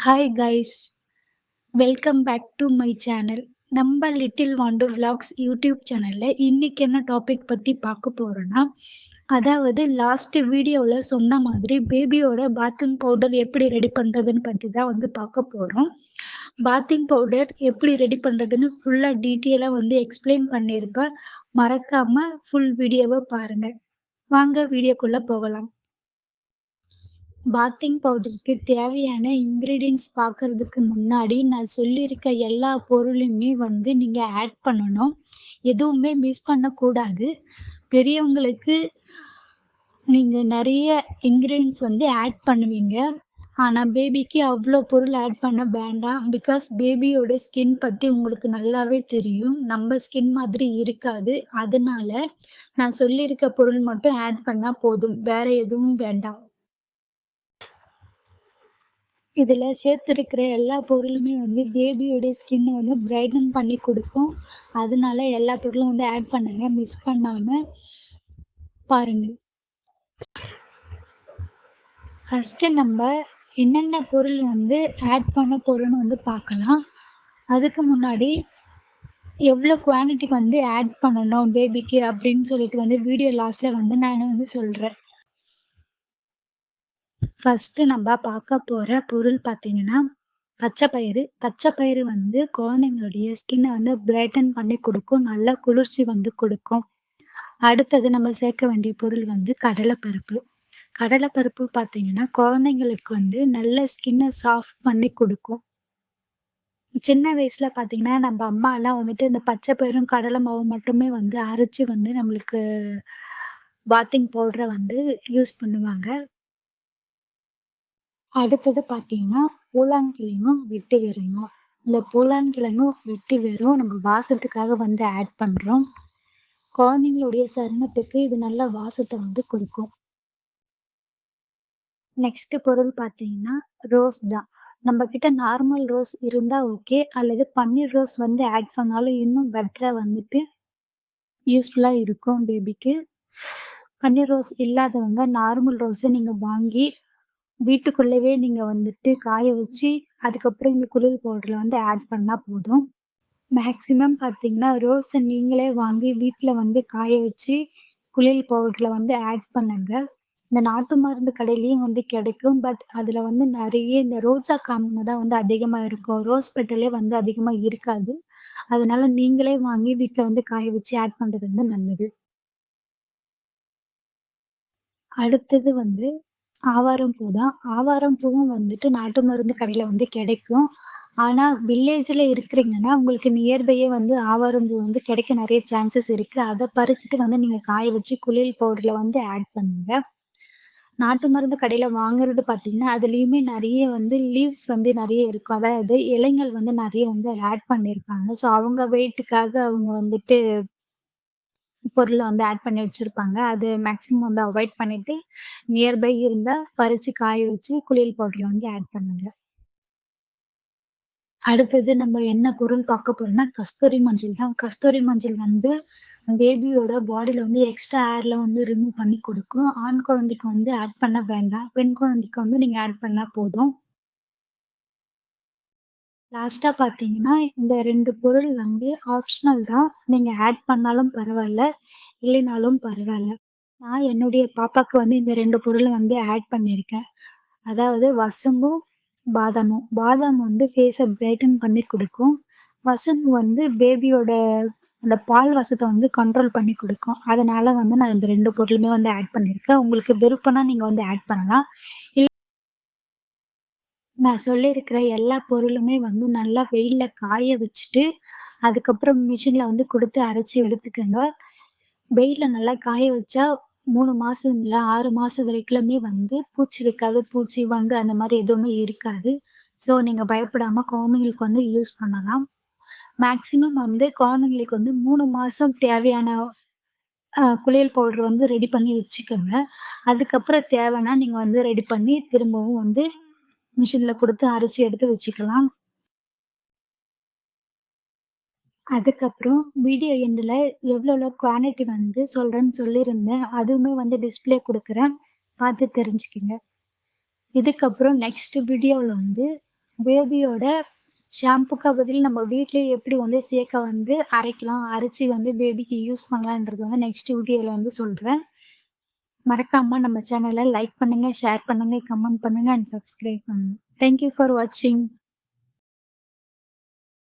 Hi guys, welcome back to my channel. நம்ம little wander vlogs YouTube சேனலில் இன்னைக்கு என்ன டாபிக் பற்றி பார்க்க போகிறோன்னா, அதாவது லாஸ்ட் வீடியோவில் சொன்ன மாதிரி பேபியோட பாத்திங் பவுடர் எப்படி ரெடி பண்ணுறதுன்னு பற்றி தான் பார்க்க போகிறோம். பாத்திங் பவுடர் எப்படி ரெடி பண்ணுறதுன்னு ஃபுல்லாக டீட்டெயிலாக எக்ஸ்பிளைன் பண்ணியிருப்பேன். மறக்காமல் ஃபுல் வீடியோவை பாருங்கள். வாங்க வீடியோக்குள்ளே போகலாம். பாத்திங் பவுடருக்கு தேவையான இன்க்ரீடியன்ட்ஸ் பார்க்கறதுக்கு முன்னாடி நான் சொல்லியிருக்க எல்லா பொருளுமே நீங்கள் ஆட் பண்ணணும். எதுவுமே மிஸ் பண்ணக்கூடாது. பெரியவங்களுக்கு நீங்கள் நிறைய இன்க்ரீடியன்ட்ஸ் ஆட் பண்ணுவீங்க. ஆனால் பேபிக்கு அவ்வளோ பொருள் ஆட் பண்ண வேண்டாம். பிகாஸ் பேபியோட ஸ்கின் பற்றி உங்களுக்கு நல்லாவே தெரியும். நம்ம ஸ்கின் மாதிரி இருக்காது. அதனால நான் சொல்லியிருக்க பொருள் மட்டும் ஆட் பண்ணால் போதும். வேறு எதுவும் வேண்டாம். இதில் சேர்த்துருக்கிற எல்லா பொருளுமே பேபியோடைய ஸ்கின்னை பிரைட்டன் பண்ணி கொடுக்கும். அதனால எல்லா பொருளும் ஆட் பண்ணுங்க, மிஸ் பண்ணாமல் பாருங்கள். ஃபஸ்ட்டு நம்ம என்னென்ன பொருள் ஆட் பண்ண போகிறோன்னு பார்க்கலாம். அதுக்கு முன்னாடி எவ்வளோ குவான்டிட்டி ஆட் பண்ணணும் பேபிக்கு அப்படின்னு சொல்லிட்டு வீடியோ லாஸ்ட்டில் நான் சொல்கிறேன். ஃபஸ்ட்டு நம்ம பார்க்க போகிற பொருள் பார்த்தீங்கன்னா, பச்சைப்பயிறு. பச்சைப்பயிறு குழந்தைங்களுடைய ஸ்கின்னை பிரைட்டன் பண்ணி கொடுக்கும். நல்ல குளிர்ச்சி கொடுக்கும். அடுத்தது நம்ம சேர்க்க வேண்டிய பொருள் கடலைப்பருப்பு. கடலைப்பருப்பு பார்த்தீங்கன்னா, குழந்தைங்களுக்கு நல்ல ஸ்கின்னை சாஃப்ட் பண்ணி கொடுக்கும். சின்ன வயசில் பார்த்தீங்கன்னா, நம்ம அம்மாலாம் இந்த பச்சைப்பயிரும் கடலை மாவும் மட்டுமே அரைச்சி நம்மளுக்கு பாத்திங் பவுடரை யூஸ் பண்ணுவாங்க. அடுத்தது பார்த்தீங்கன்னா, பூலாங்கிழங்கும் வெட்டி வேரும். இந்த பூலாங்கிழங்கும் வெட்டி வேரும் நம்ம வாசத்துக்காக ஆட் பண்ணுறோம். குழந்தைங்களுடைய சருமத்துக்கு இது நல்ல வாசத்தை கொடுக்கும். நெக்ஸ்ட் பொருள் பார்த்தீங்கன்னா, ரோஸ் தான். நம்ம கிட்ட நார்மல் ரோஸ் இருந்தால் ஓகே, அல்லது பன்னீர் ரோஸ் ஆட் பண்ணாலும் இன்னும் பெட்டராக யூஸ்ஃபுல்லாக இருக்கும் பேபிக்கு. பன்னீர் ரோஸ் இல்லாதவங்க நார்மல் ரோஸை நீங்கள் வாங்கி வீட்டுக்குள்ளவே நீங்க காய வச்சு, அதுக்கப்புறம் இந்த குளியல் பவுடர்ல ஆட் பண்ணா போதும். மேக்ஸிமம் பார்த்தீங்கன்னா, ரோஸை நீங்களே வாங்கி வீட்ல காய வச்சு குளியல் பவுடர்ல ஆட் பண்ணுங்க. இந்த நாட்டு மருந்து கடையிலயும் கிடைக்கும். பட் அதுல நிறைய இந்த ரோஜா காம்பு தான் அதிகமா இருக்கும். ரோஸ் பெட்டலே அதிகமா இருக்காது. அதனால நீங்களே வாங்கி வீட்ல காய வச்சு ஆட் பண்றது நல்லது. அடுத்தது ஆவாரம் பூ தான். ஆவாரம் பூவும் நாட்டு மருந்து கடையில கிடைக்கும். ஆனா வில்லேஜ்ல இருக்கிறீங்கன்னா, உங்களுக்கு நியர்பையே ஆவாரம் பூ கிடைக்க நிறைய சான்சஸ் இருக்கு. அத பறிச்சுட்டு நீங்க காய வச்சு குளியல் பவுடர்ல ஆட் பண்ணுங்க. நாட்டு மருந்து கடையில வாங்குறது பார்த்தீங்கன்னா, அதுலயுமே நிறைய லீவ்ஸ் நிறைய இருக்கும். அதாவது இலைகள் நிறைய ஆட் பண்ணியிருப்பாங்க. ஸோ அவங்க வெயிட்டுக்காக அவங்க பொருள ஆட் பண்ணி வச்சிருப்பாங்க. அது மேக்ஸிமம் அவாய்ட் பண்ணிட்டு, நியர்பை இருந்தா பறிச்சு காய வச்சு குளியல் பவுடர்ல ஆட் பண்ணுங்க. அடுத்தது நம்ம என்ன பொருள் பார்க்க போறோம்னா, கஸ்தூரி மஞ்சள் தான். கஸ்தூரி மஞ்சள் பேபியோட பாடியில எக்ஸ்ட்ரா ஏர்ல ரிமூவ் பண்ணி கொடுக்கும். ஆண் குழந்தைக்கு ஆட் பண்ண வேண்டாம். பெண் குழந்தைக்கு நீங்க ஆட் பண்ணா போதும். லாஸ்ட்டா பார்த்தீங்கன்னா, இந்த 2 பொருள் ஆப்ஷனல் தான். நீங்க ஆட் பண்ணாலும் பரவால்ல, இல்லைனாலும் பரவால்ல. நான் என்னுடைய பாப்பாக்கு இந்த 2 பொருள் ஆட் பண்ணியிருக்கேன். அதாவது வசம்பும், பாதாமும். பாதாம் ஃபேஸ பிரைட்டன் பண்ணி குடுக்கும். வசம்பு பேபியோட அந்த பால் வாசத்த கண்ட்ரோல் பண்ணி குடுக்கும். அதனால நான் இந்த 2 பொருளுமே ஆட் பண்ணியிருக்கேன். உங்களுக்கு விருப்பம்னா நீங்க ஆட் பண்ணலாம். நான் சொல்லியிருக்கிற எல்லா பொருளுமே நல்லா வெயில்ல காய வச்சுட்டு, அதுக்கப்புறம் மிஷின்ல குடுத்து அரைச்சு எடுத்துக்கங்க. வெயில்ல நல்லா காய வச்சா 3 மாசம் இல்ல 6 மாசம் வரைக்குமே பூச்சி இருக்காது. பூச்சி, வண்டு அந்த மாரி எதுவுமே இருக்காது. ஸோ நீங்க பயப்படாம குழந்தைங்களுக்கு யூஸ் பண்ணலாம். மேக்ஸிமம் குழந்தைங்களுக்கு 3 மாசம் தேவையான குளியல் பவுடர் ரெடி பண்ணி வச்சுக்கோங்க. அதுக்கப்புறம் தேவைன்னா நீங்க ரெடி பண்ணி திரும்பவும் மிஷின்ல குடுத்து அரைச்சு எடுத்து வச்சுக்கலாம். அதுக்கப்புறம் வீடியோ எண்டுல எவ்வளோ குவான்டிட்டி சொல்றேன்னு சொல்லியிருந்தேன். அதுவுமே டிஸ்ப்ளே குடுக்குறேன். பார்த்து தெரிஞ்சுக்கங்க. இதுக்கப்புறம் நெக்ஸ்ட் வீடியோல பேபியோட ஷாம்புக்கு பதில் நம்ம வீட்லயே எப்படி வந்து சேக்க வந்து அரைக்கலாம், அரைச்சு வந்து பேபிக்கு யூஸ் பண்ணலான்றது வந்து நெக்ஸ்ட் வீடியோல வந்து சொல்றேன். மறக்காம நம்ம சேனல லைக் பண்ணுங்க, ஷேர் பண்ணுங்க, கமெண்ட் பண்ணுங்க அண்ட் சப்ஸ்கிரைப் பண்ணுங்க. தேங்க் யூ ஃபார் வாட்சிங்.